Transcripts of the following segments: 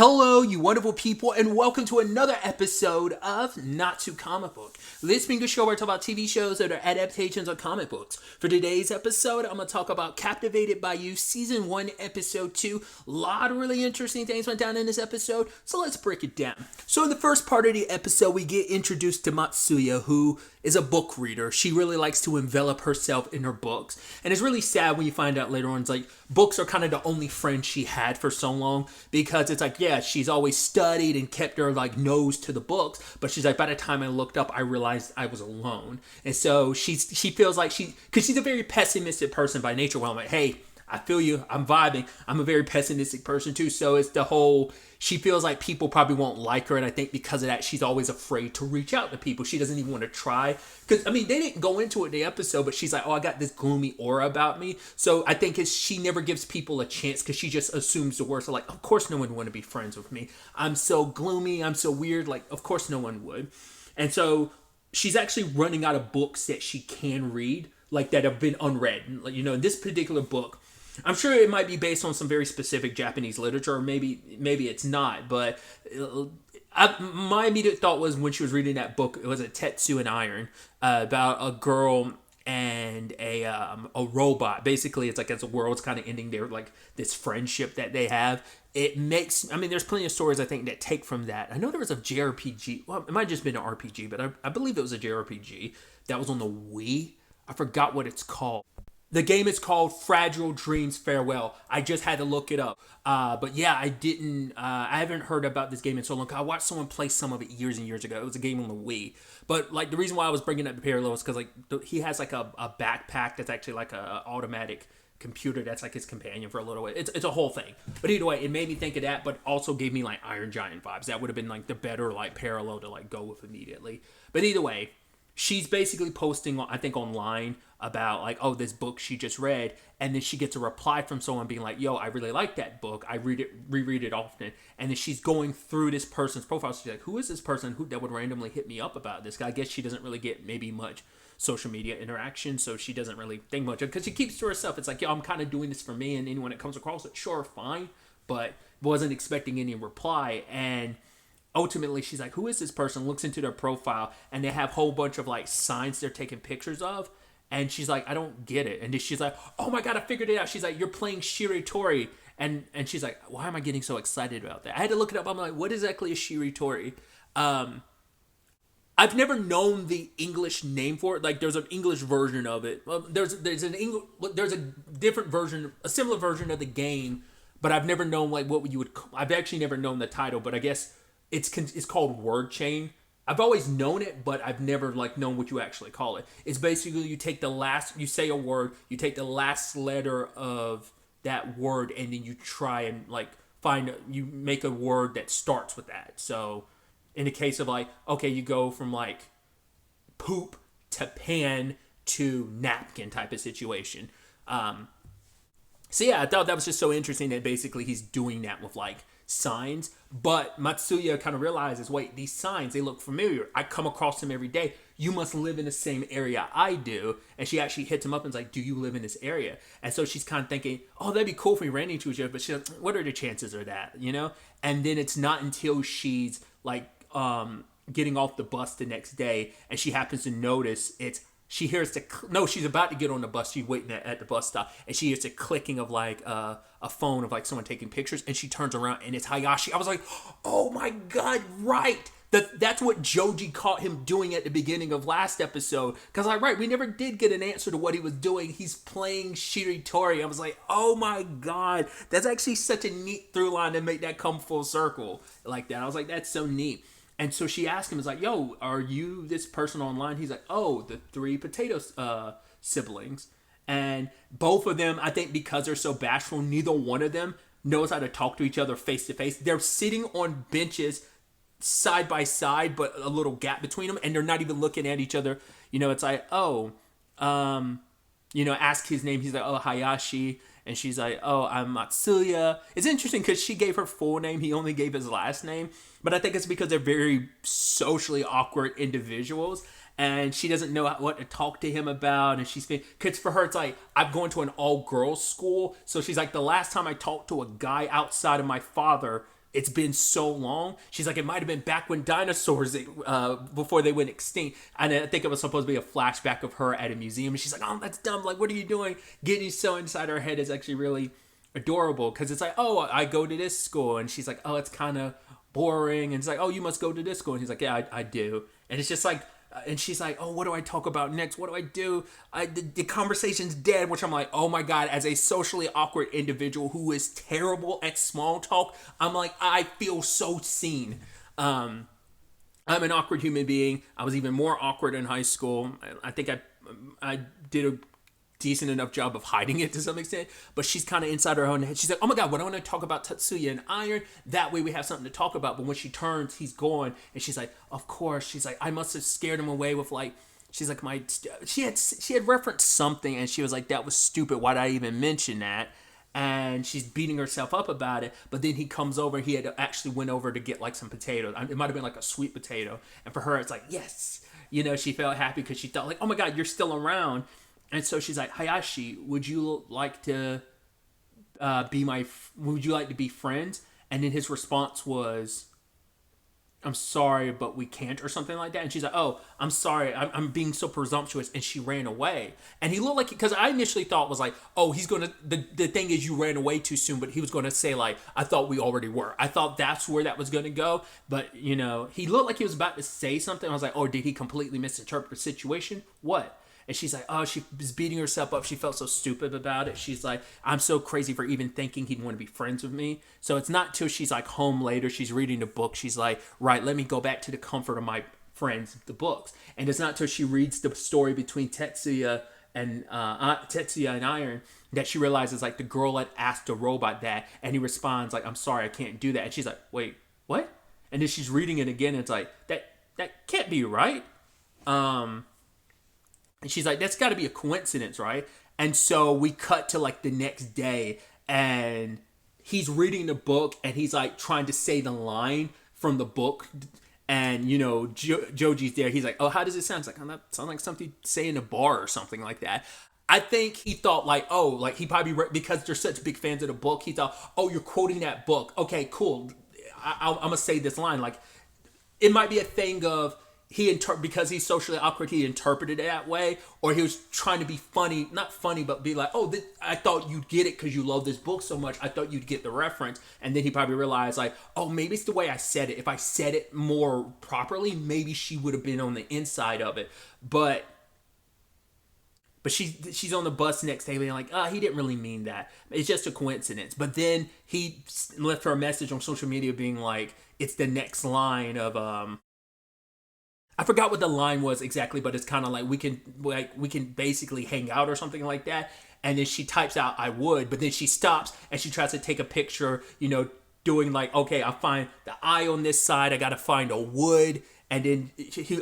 Hello, you wonderful people, and welcome to another episode of Not Too Comic Book. This being a show where I talk about TV shows that are adaptations of comic books. For today's episode, I'm going to talk about Captivated by You, Season 1, Episode 2. A lot of really interesting things went down in this episode, so let's break it down. So in the first part of the episode, we get introduced to Matsuya, who is a book reader. She really likes to envelop herself in her books. And it's really sad when you find out later on, it's like, books are kind of the only friend she had for so long, because it's like, yeah, she's always studied and kept her like nose to the books, but she's like, by the time I looked up, I realized I was alone. And so she feels like because she's a very pessimistic person by nature. Well, I'm like, hey, I feel you, I'm vibing. I'm a very pessimistic person too. So it's the whole, she feels like people probably won't like her. And I think because of that, she's always afraid to reach out to people. She doesn't even want to try. Because, I mean, they didn't go into it in the episode, but she's like, oh, I got this gloomy aura about me. So I think she never gives people a chance because she just assumes the worst. So like, of course no one would want to be friends with me. I'm so gloomy. I'm so weird. Like, of course no one would. And so she's actually running out of books that she can read, like that have been unread. You know, in this particular book, I'm sure it might be based on some very specific Japanese literature, or maybe it's not. But my immediate thought was when she was reading that book, it was a Tetsu and Iron about a girl and a robot. Basically, it's like as the world's kind of ending, they're like this friendship that they have. It makes, I mean, there's plenty of stories I think that take from that. I know there was a JRPG. Well, it might have just been an RPG, but I believe it was a JRPG that was on the Wii. I forgot what it's called. The game is called Fragile Dreams Farewell. I just had to look it up. But yeah, I haven't heard about this game in so long. I watched someone play some of it years and years ago. It was a game on the Wii. But like the reason why I was bringing up the parallel is because like he has like a backpack that's actually like a automatic computer that's like his companion for a little bit. It's a whole thing. But either way, it made me think of that, but also gave me like Iron Giant vibes. That would have been like the better like parallel to like go with immediately. But either way, she's basically posting, I think, online about like, oh, this book she just read, and then she gets a reply from someone being like, yo, I really like that book. I reread it often. And then she's going through this person's profile. She's like, who is this person that would randomly hit me up about this guy? I guess she doesn't really get maybe much social media interaction, so she doesn't really think much of it because she keeps to herself. It's like, yo, I'm kind of doing this for me, and anyone that comes across it, sure, fine, but wasn't expecting any reply. And ultimately, she's like, who is this person? Looks into their profile, and they have a whole bunch of like signs they're taking pictures of. And she's like, I don't get it. And then she's like, oh my God, I figured it out. She's like, you're playing Shiritori. And she's like, why am I getting so excited about that? I had to look it up. I'm like, what exactly is Shiritori? I've never known the English name for it. Like, there's an English version of it. There's a different version, a similar version of the game, but I've never known like what you would. I've actually never known the title, but I guess it's called Word Chain. I've always known it, but I've never like known what you actually call it. It's basically you say a word, you take the last letter of that word, and then you try and like you make a word that starts with that. So in the case of like, okay, you go from like poop to pan to napkin type of situation. So yeah, I thought that was just so interesting that basically he's doing that with like signs. But Matsuya kind of realizes, wait, these signs, they look familiar. I come across them every day. You must live in the same area I do. And she actually hits him up and is like, do you live in this area? And so she's kind of thinking, oh, that'd be cool if we ran into each other. But she's like, what are the chances of that, you know? And then it's not until she's like getting off the bus the next day and she happens to notice she hears she's about to get on the bus. She's waiting at the bus stop, and she hears the clicking of like a phone of like someone taking pictures, and she turns around and it's Hayashi. I was like, oh my God, right. That's what Joji caught him doing at the beginning of last episode. Because we never did get an answer to what he was doing. He's playing Shiritori. I was like, oh my God, that's actually such a neat through line to make that come full circle like that. I was like, that's so neat. And so she asked him, is like, yo, are you this person online? He's like, oh, the three potato siblings. And both of them, I think because they're so bashful, neither one of them knows how to talk to each other face to face. They're sitting on benches side by side, but a little gap between them. And they're not even looking at each other. You know, it's like, ask his name. He's like, oh, Hayashi. And she's like, oh, I'm Matsuya. It's interesting because she gave her full name. He only gave his last name. But I think it's because they're very socially awkward individuals. And she doesn't know what to talk to him about. And because for her, it's like, I'm going to an all-girls school. So she's like, the last time I talked to a guy outside of my father it's been so long. She's like, it might have been back when dinosaurs, before they went extinct. And I think it was supposed to be a flashback of her at a museum. And she's like, oh, that's dumb. Like, what are you doing? Getting so inside her head is actually really adorable, because it's like, oh, I go to this school. And she's like, oh, it's kind of boring. And it's like, oh, you must go to this school. And he's like, yeah, I do. And it's just like, and she's like, oh, what do I talk about next? What do I do? The conversation's dead, which I'm like, oh my God, as a socially awkward individual who is terrible at small talk, I'm like, I feel so seen. I'm an awkward human being. I was even more awkward in high school. I think I did a decent enough job of hiding it to some extent, but she's kind of inside her own head. She's like, oh my God, what do I want to talk about Tatsuya and Iron? That way we have something to talk about. But when she turns, he's gone. And she's like, of course. She's like, I must have scared him away with like, she's like, she had referenced something, and she was like, that was stupid. Why did I even mention that? And she's beating herself up about it. But then he comes over, and he had actually went over to get like some potatoes. It might have been like a sweet potato. And for her, it's like, yes. You know, she felt happy because she thought like, oh my God, you're still around. And so she's like, Hayashi, would you like to would you like to be friends? And then his response was, I'm sorry, but we can't, or something like that. And she's like, oh, I'm sorry, I'm being so presumptuous. And she ran away. And he looked like, because I initially thought was like, oh, he's going to, the thing is you ran away too soon, but he was going to say like, I thought we already were. I thought that's where that was going to go. But, you know, he looked like he was about to say something. I was like, oh, did he completely misinterpret the situation? What? And she's like, oh, she was beating herself up. She felt so stupid about it. She's like, I'm so crazy for even thinking he'd want to be friends with me. So it's not till she's like home later, she's reading the book. She's like, right, let me go back to the comfort of my friends, the books. And it's not till she reads the story between Tetsuya and Iron that she realizes like the girl had asked the robot that. And he responds like, I'm sorry, I can't do that. And she's like, wait, what? And then she's reading it again. And it's like, that can't be right. And she's like, that's got to be a coincidence, right? And so we cut to like the next day, and he's reading the book, and he's like trying to say the line from the book. And, you know, Joji's there. He's like, oh, how does it sound? It's like, oh, that sounds like something you say in a bar or something like that. I think he thought like, oh, like he probably, because they're such big fans of the book, he thought, oh, you're quoting that book. Okay, cool. I'm going to say this line. Like, it might be a thing of, because he's socially awkward, he interpreted it that way, or he was trying to be funny, not funny, but be like, oh, I thought you'd get it because you love this book so much. I thought you'd get the reference. And then he probably realized like, oh, maybe it's the way I said it. If I said it more properly, maybe she would have been on the inside of it. But she's on the bus next day being like, he didn't really mean that. It's just a coincidence. But then he left her a message on social media being like, it's the next line of, I forgot what the line was exactly, but it's kind of like we can basically hang out or something like that. And then she types out, I would, but then she stops and she tries to take a picture, you know, doing like, okay, I'll find the eye on this side. I got to find a wood. And then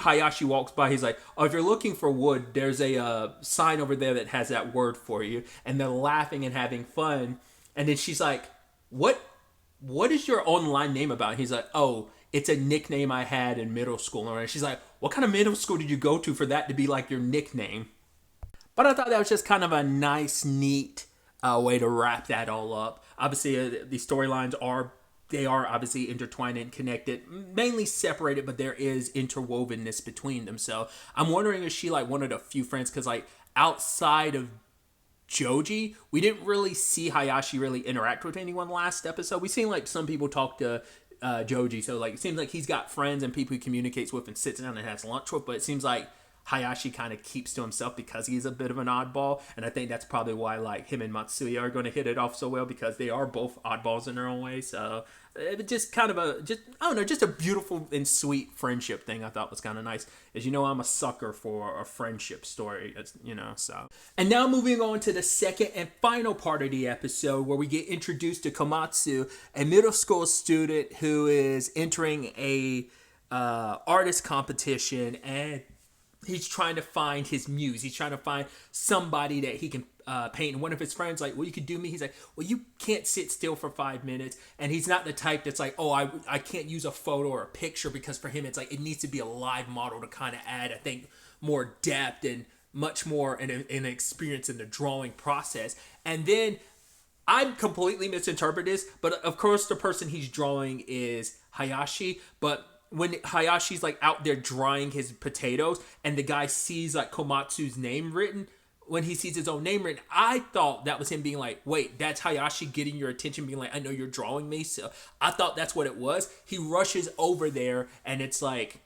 Hayashi walks by. He's like, oh, if you're looking for wood, there's a sign over there that has that word for you. And they're laughing and having fun. And then she's like, what is your online name about? And he's like, oh, it's a nickname I had in middle school. And she's like, what kind of middle school did you go to for that to be like your nickname? But I thought that was just kind of a nice, neat way to wrap that all up. Obviously, the storylines are obviously intertwined and connected, mainly separated, but there is interwovenness between them. So I'm wondering if she like one of the few friends, because like outside of Joji, we didn't really see Hayashi really interact with anyone last episode. We seen like some people talk to Joji, so like it seems like he's got friends and people he communicates with and sits down and has lunch with, but it seems like Hayashi kind of keeps to himself because he's a bit of an oddball, and I think that's probably why like him and Matsuya are going to hit it off so well, because they are both oddballs in their own way. So it just kind of just a beautiful and sweet friendship thing I thought was kind of nice. As you know, I'm a sucker for a friendship story, you know, so. And now moving on to the second and final part of the episode, where we get introduced to Komatsu, a middle school student who is entering a artist competition, and he's trying to find his muse. He's trying to find somebody that he can paint. And one of his friends like, well, you could do me. He's like, well, you can't sit still for 5 minutes. And he's not the type that's like, oh, I can't use a photo or a picture, because for him, it's like, it needs to be a live model to kind of add, I think, more depth and much more an experience in the drawing process. And then I completely misinterpret this, but of course the person he's drawing is Hayashi, but when Hayashi's like out there drying his potatoes and the guy sees like Komatsu's name written, when he sees his own name written, I thought that was him being like, wait, that's Hayashi getting your attention, being like, I know you're drawing me. So I thought that's what it was. He rushes over there and it's like,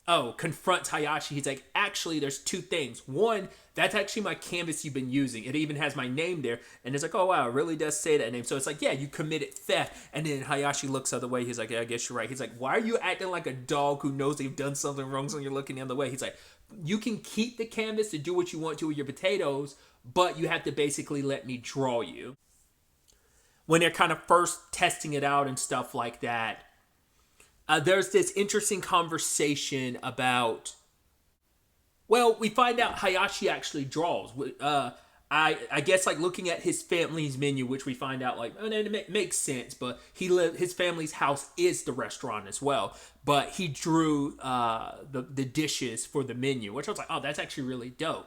oh, confronts Hayashi. He's like, actually, there's two things. One, that's actually my canvas you've been using. It even has my name there. And it's like, oh, wow, it really does say that name. So it's like, yeah, you committed theft. And then Hayashi looks the other way. He's like, yeah, I guess you're right. He's like, why are you acting like a dog who knows they've done something wrong so you're looking the other way? He's like, you can keep the canvas to do what you want to with your potatoes, but you have to basically let me draw you. When they're kind of first testing it out and stuff like that, there's this interesting conversation about, well, we find out Hayashi actually draws. I guess like looking at his family's menu, which we find out like, and it makes sense, but his family's house is the restaurant as well. But he drew the dishes for the menu, which I was like, oh, that's actually really dope.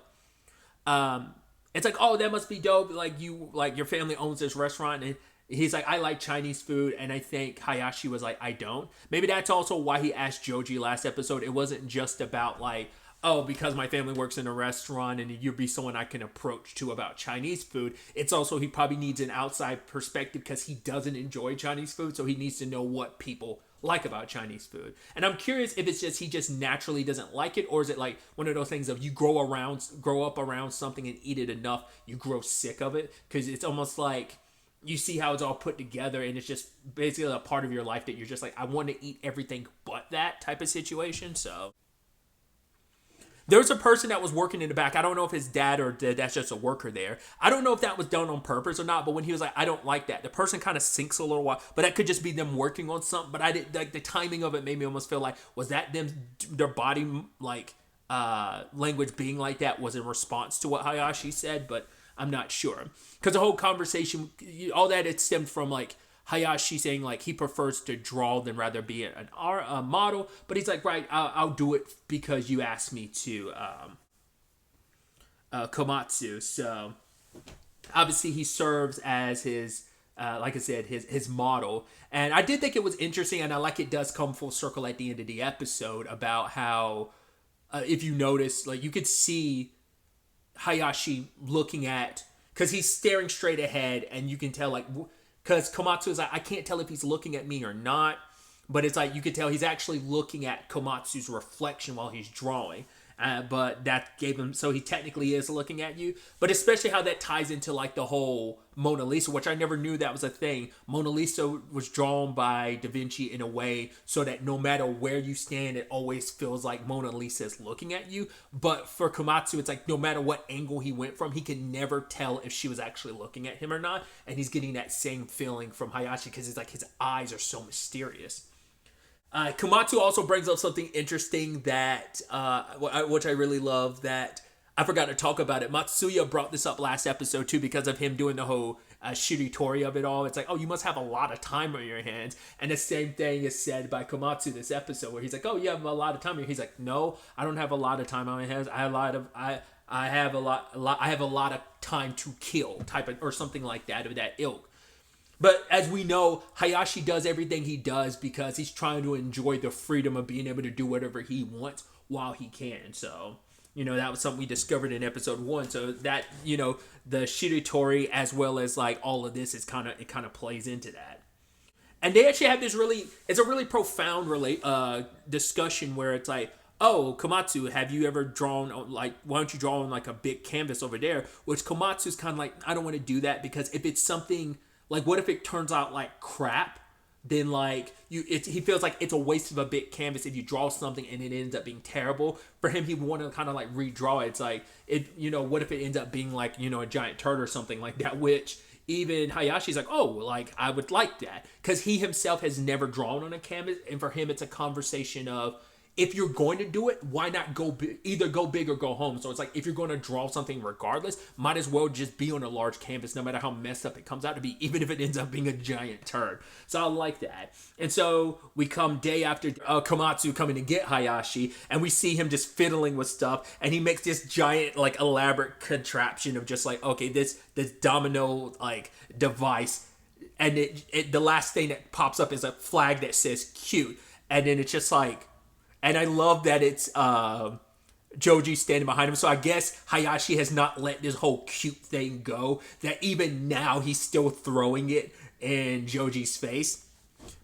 It's like, oh, that must be dope. Like your family owns this restaurant, and he's like, I like Chinese food, and I think Hayashi was like, I don't. Maybe that's also why he asked Joji last episode. It wasn't just about like, oh, because my family works in a restaurant and you'd be someone I can approach to about Chinese food. It's also he probably needs an outside perspective because he doesn't enjoy Chinese food, so he needs to know what people like about Chinese food. And I'm curious if it's just he just naturally doesn't like it, or is it like one of those things of you grow up around something and eat it enough, you grow sick of it, because it's almost like you see how it's all put together and it's just basically a part of your life that you're just like, I want to eat everything but that type of situation. So there's a person that was working in the back. I don't know if his dad or that's just a worker there. I don't know if that was done on purpose or not, but when he was like, I don't like that, the person kind of sinks a little while, but that could just be them working on something. But I did like the timing of it made me almost feel like, was that them, their body like language being like that was in response to what Hayashi said, but I'm not sure. Because the whole conversation, all that it stemmed from like Hayashi saying like he prefers to draw than rather be a model, but he's like, right, I'll do it because you asked me to, Komatsu. So obviously he serves as his, like I said, his model. And I did think it was interesting, and I like it does come full circle at the end of the episode about how, if you notice, like you could see Hayashi looking at, because he's staring straight ahead, and you can tell like, because Komatsu is like, I can't tell if he's looking at me or not, but it's like you could tell he's actually looking at Komatsu's reflection while he's drawing. But that gave him, so he technically is looking at you. But especially how that ties into like the whole Mona Lisa, which I never knew that was a thing. Mona Lisa was drawn by Da Vinci in a way so that no matter where you stand, it always feels like Mona Lisa is looking at you. But for Komatsu, it's like no matter what angle he went from, he could never tell if she was actually looking at him or not. And he's getting that same feeling from Hayashi because it's like his eyes are so mysterious. Komatsu also brings up something interesting that, which I really love, that I forgot to talk about it. Matsuya brought this up last episode too because of him doing the whole shiritori of it all. It's like, oh, you must have a lot of time on your hands. And the same thing is said by Komatsu this episode where he's like, oh, you have a lot of time. He's like, no, I don't have a lot of time on my hands. I have a lot of time to kill type of, or something like that, of that ilk. But as we know, Hayashi does everything he does because he's trying to enjoy the freedom of being able to do whatever he wants while he can. So, that was something we discovered in episode 1. So that, the shiritori as well as like all of this is kind of plays into that. And they actually have it's a really profound discussion where it's like, oh, Komatsu, have you ever drawn, like, why don't you draw on like a big canvas over there? Which Komatsu's kind of like, I don't want to do that because if it's something, like, what if it turns out like crap? Then like he feels like it's a waste of a big canvas if you draw something and it ends up being terrible. For him, he would want to kind of like redraw it. It's like what if it ends up being like a giant turd or something like that? Which even Hayashi's like, oh, like I would like that because he himself has never drawn on a canvas, and for him it's a conversation of if you're going to do it, why not go big, either go big or go home? So it's like, if you're going to draw something regardless, might as well just be on a large canvas, no matter how messed up it comes out to be, even if it ends up being a giant turd. So I like that. And so we come day after Komatsu coming to get Hayashi, and we see him just fiddling with stuff, and he makes this giant, like, elaborate contraption of just like, okay, this domino, like, device, and the last thing that pops up is a flag that says cute, and then it's just like, and I love that it's Joji standing behind him. So I guess Hayashi has not let this whole cute thing go, that even now he's still throwing it in Joji's face.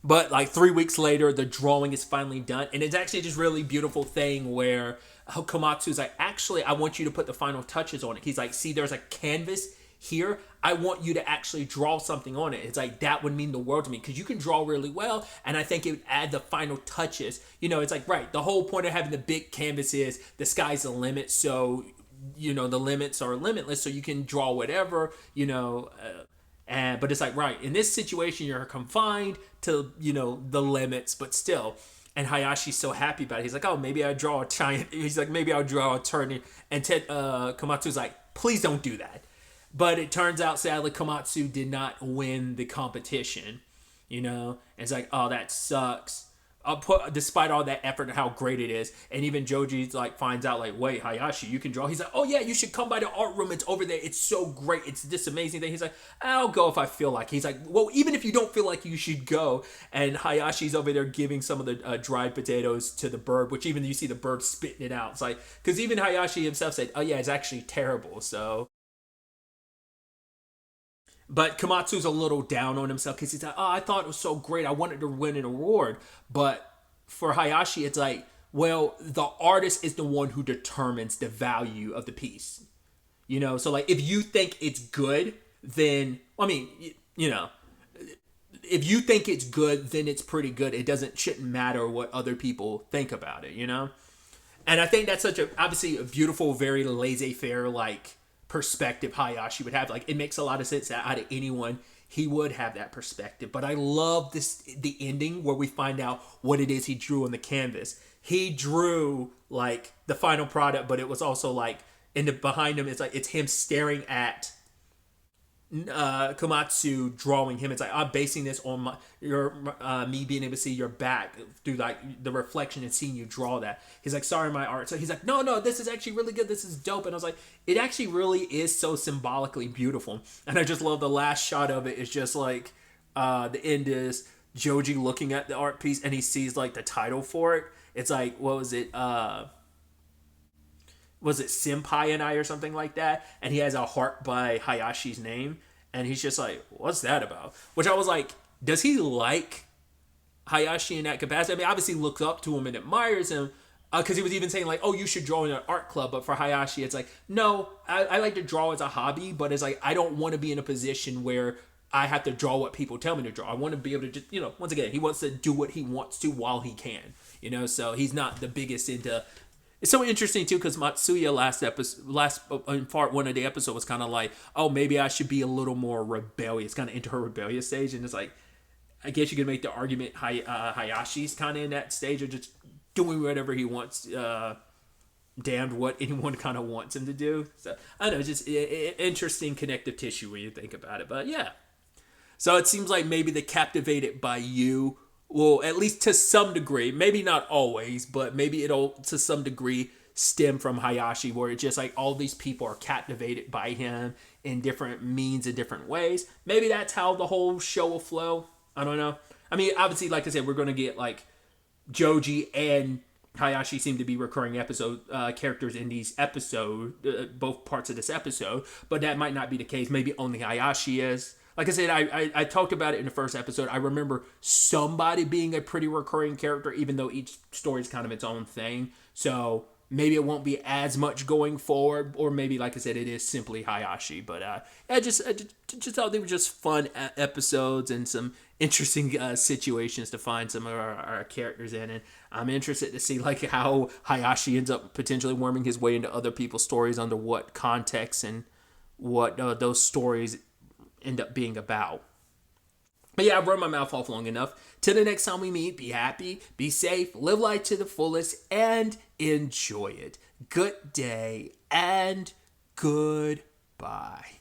But like 3 weeks later, the drawing is finally done. And it's actually just really beautiful thing where Komatsu's like, actually, I want you to put the final touches on it. He's like, see, there's a canvas here. I want you to actually draw something on it. It's like, that would mean the world to me, because you can draw really well, and I think it would add the final touches. You know, it's like, right, the whole point of having the big canvas is the sky's the limit, so, you know, the limits are limitless, so you can draw whatever, you know, but it's like, right, in this situation, you're confined to, you know, the limits, but still. And Hayashi's so happy about it. He's like, oh, maybe I draw a giant. He's like, maybe I'll draw a turn. And Komatsu's like, please don't do that. But it turns out, sadly, Komatsu did not win the competition, you know? And it's like, oh, that sucks. Despite all that effort and how great it is. And even Joji, like, finds out, like, wait, Hayashi, you can draw? He's like, oh, yeah, you should come by the art room. It's over there. It's so great. It's this amazing thing. He's like, I'll go if I feel like. He's like, well, even if you don't feel like, you should go. And Hayashi's over there giving some of the dried potatoes to the bird, which even you see the bird spitting it out. It's like, because even Hayashi himself said, oh, yeah, it's actually terrible. So... But Komatsu's a little down on himself because he's like, oh, I thought it was so great. I wanted to win an award. But for Hayashi, it's like, well, the artist is the one who determines the value of the piece. You know, so like, if you think it's good, then, I mean, you know, if you think it's good, then it's pretty good. It shouldn't matter what other people think about it, you know? And I think that's obviously a beautiful, very laissez-faire, like, perspective Hayashi would have. Like, it makes a lot of sense that out of anyone, he would have that perspective. But I love the ending where we find out what it is he drew on the canvas. He drew, like, the final product, but it was also, like, behind him, it's like, it's him staring at Komatsu drawing him. It's like, I'm basing this on me being able to see your back through like the reflection and seeing you draw that. He's like, sorry, my art. So he's like, no, this is actually really good. This is dope. And I was like, it actually really is so symbolically beautiful. And I just love the last shot of it. It's just like the end is Joji looking at the art piece and he sees like the title for it. It's like, what was it? Was it Senpai and I or something like that? And he has a heart by Hayashi's name. And he's just like, what's that about? Which I was like, does he like Hayashi in that capacity? I mean, obviously looks up to him and admires him. Because he was even saying like, oh, you should draw in an art club. But for Hayashi, it's like, no, I like to draw as a hobby. But it's like, I don't want to be in a position where I have to draw what people tell me to draw. I want to be able to just, you know, once again, he wants to do what he wants to while he can. You know, so he's not the biggest into... It's so interesting too because Matsuya in part one of the episode was kind of like, oh, maybe I should be a little more rebellious, kind of into her rebellious stage, and it's like, I guess you could make the argument Hayashi's kind of in that stage of just doing whatever he wants, damned what anyone kind of wants him to do. So I don't know, just interesting connective tissue when you think about it, but yeah. So it seems like maybe the Captivated by You will, at least to some degree, maybe not always, but maybe it'll to some degree stem from Hayashi, where it's just like all these people are captivated by him in different means and different ways. Maybe that's how the whole show will flow. I don't know. I mean, obviously, like I said, we're going to get like Joji and Hayashi seem to be recurring characters in these episodes, both parts of this episode, but that might not be the case. Maybe only Hayashi is. Like I said, I talked about it in the first episode. I remember somebody being a pretty recurring character, even though each story is kind of its own thing. So maybe it won't be as much going forward, or maybe, like I said, it is simply Hayashi. But I just thought they were just fun episodes and some interesting situations to find some of our characters in. And I'm interested to see like how Hayashi ends up potentially worming his way into other people's stories, under what context and what those stories end up being about. But yeah, I've run my mouth off long enough. Till the next time we meet, be happy, be safe, live life to the fullest, and enjoy it. Good day and goodbye.